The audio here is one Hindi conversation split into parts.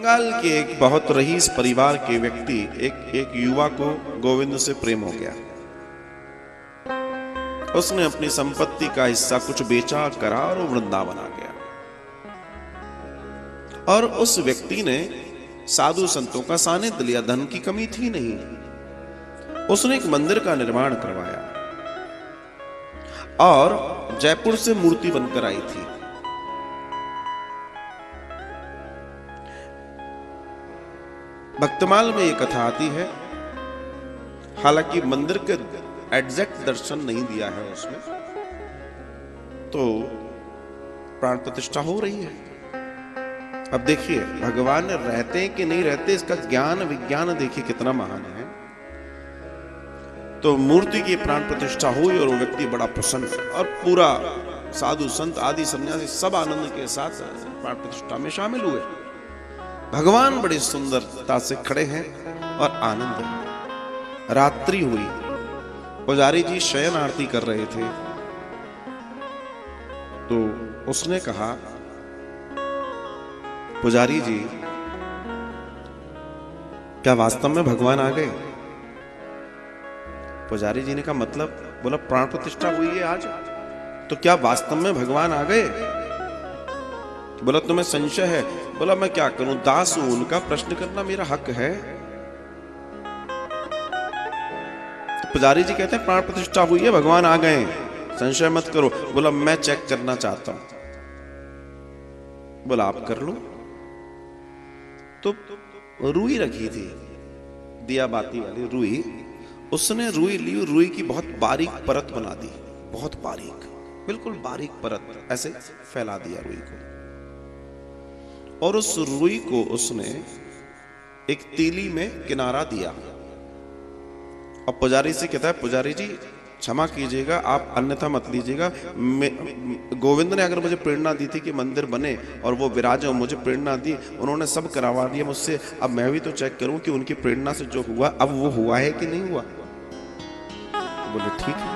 बंगाल के एक बहुत रईस परिवार के व्यक्ति एक युवा को गोविंद से प्रेम हो गया। उसने अपनी संपत्ति का हिस्सा कुछ बेचा करा और वृंदावन आ गया। और उस व्यक्ति ने साधु संतों का सानिध्य लिया, धन की कमी थी नहीं। उसने एक मंदिर का निर्माण करवाया और जयपुर से मूर्ति बनकर आई थी। भक्तमाल में यह कथा आती है, हालांकि मंदिर के एग्जैक्ट दर्शन नहीं दिया है उसमें, तो प्राण प्रतिष्ठा हो रही है। अब देखिए भगवान रहते हैं कि नहीं रहते, इसका ज्ञान विज्ञान देखिए कितना महान है। तो मूर्ति की प्राण प्रतिष्ठा हुई और वो व्यक्ति बड़ा प्रसन्न, और पूरा साधु संत आदि सन्यासी सब आनंद के साथ प्राण प्रतिष्ठा में शामिल हुए। भगवान बड़ी सुंदरता से खड़े हैं और आनंद है। रात्रि हुई, पुजारी जी शयन आरती कर रहे थे, तो उसने कहा, पुजारी जी क्या वास्तव में भगवान आ गए? पुजारी जी ने कहा मतलब? बोला प्राण प्रतिष्ठा हुई है आज, तो क्या वास्तव में भगवान आ गए? बोला तुम्हें संशय है? बोला मैं क्या करूं, दास हूं उनका, प्रश्न करना मेरा हक है। पुजारी जी कहते हैं प्राण प्रतिष्ठा हुई है, भगवान आ गए, संशय मत करो। बोला मैं चेक करना चाहता हूं। बोला आप कर लो। तो रुई रखी थी, दिया बाती वाली रुई, उसने रुई ली, रुई की बहुत बारीक परत बना दी, बहुत बारीक, बिल्कुल बारीक परत ऐसे फैला दिया रुई को, और उस रुई को उसने एक तीली में किनारा दिया। और पुजारी से कहता है, पुजारी जी क्षमा कीजिएगा, आप अन्यथा मत लीजिएगा। गोविंद ने अगर मुझे प्रेरणा दी थी कि मंदिर बने और वो विराजे, और मुझे प्रेरणा दी, उन्होंने सब करवा दिया मुझसे, अब मैं भी तो चेक करूं कि उनकी प्रेरणा से जो हुआ अब वो हुआ है कि नहीं हुआ। बोले ठीक है।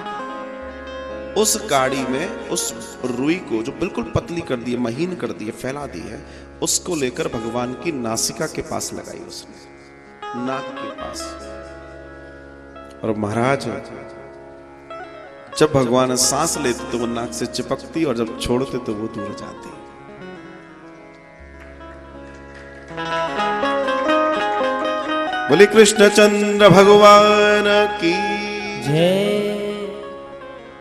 उस गाड़ी में उस रुई को जो बिल्कुल पतली कर दी है, महीन कर दी है, फैला दी है, उसको लेकर भगवान की नासिका के पास लगाई उसने, नाक के पास। और महाराज जब भगवान सांस लेते तो वो नाक से चिपकती, और जब छोड़ते तो वो दूर जाती। बोले कृष्णचंद्र भगवान की जय।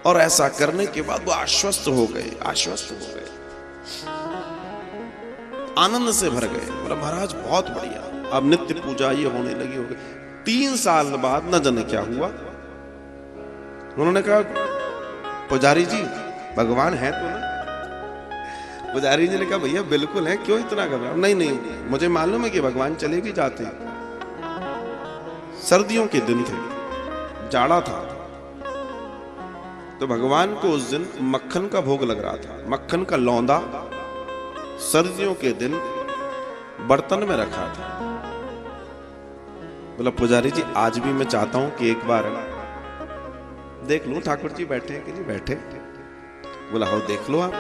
और ऐसा करने के बाद वो आश्वस्त हो गए, आश्वस्त हो गए, आनंद से भर गए। बोला महाराज बहुत बढ़िया, अब नित्य पूजा ये होने लगी, हो गई। 3 साल बाद न जाने क्या हुआ, उन्होंने कहा पुजारी जी भगवान है तो ना? पुजारी जी ने कहा भैया बिल्कुल है, क्यों इतना कर रहे हो? नहीं नहीं, मुझे मालूम है कि भगवान चले भी जाते हैं। सर्दियों के दिन थे, जाड़ा था, तो भगवान को उस दिन मक्खन का भोग लग रहा था, मक्खन का लौंदा सर्दियों के दिन बर्तन में रखा था। बोला पुजारी जी आज भी मैं चाहता हूं कि एक बार देख लूं ठाकुर जी बैठे कि नहीं बैठे। बोला हो देख लो आप।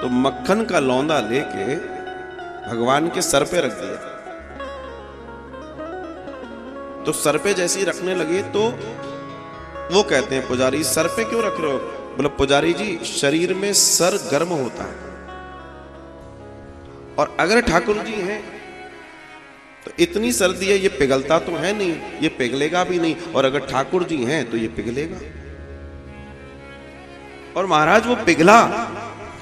तो मक्खन का लौंदा लेके भगवान के सर पे रख दिया। तो सर पे जैसे ही रखने लगे तो वो कहते हैं पुजारी सर पे क्यों रख रहे हो? बोला पुजारी जी शरीर में सर गर्म होता है, और अगर ठाकुर जी हैं तो इतनी सर्दी है, ये पिघलता तो है नहीं, ये पिघलेगा भी नहीं, और अगर ठाकुर जी हैं तो ये पिघलेगा। और महाराज वो पिघला,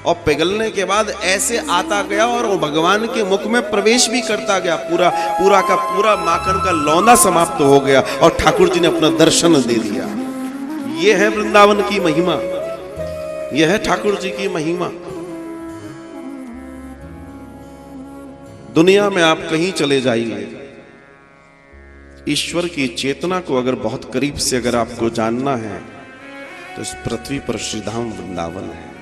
और पिघलने के बाद ऐसे आता गया और वो भगवान के मुख में प्रवेश भी करता गया। पूरा का पूरा माखन का लौंदा समाप्त हो गया और ठाकुर जी ने अपना दर्शन दे दिया। ये है वृंदावन की महिमा, यह है ठाकुर जी की महिमा। दुनिया में आप कहीं चले जाइए, ईश्वर की चेतना को अगर बहुत करीब से अगर आपको जानना है तो इस पृथ्वी पर श्रीधाम वृंदावन है।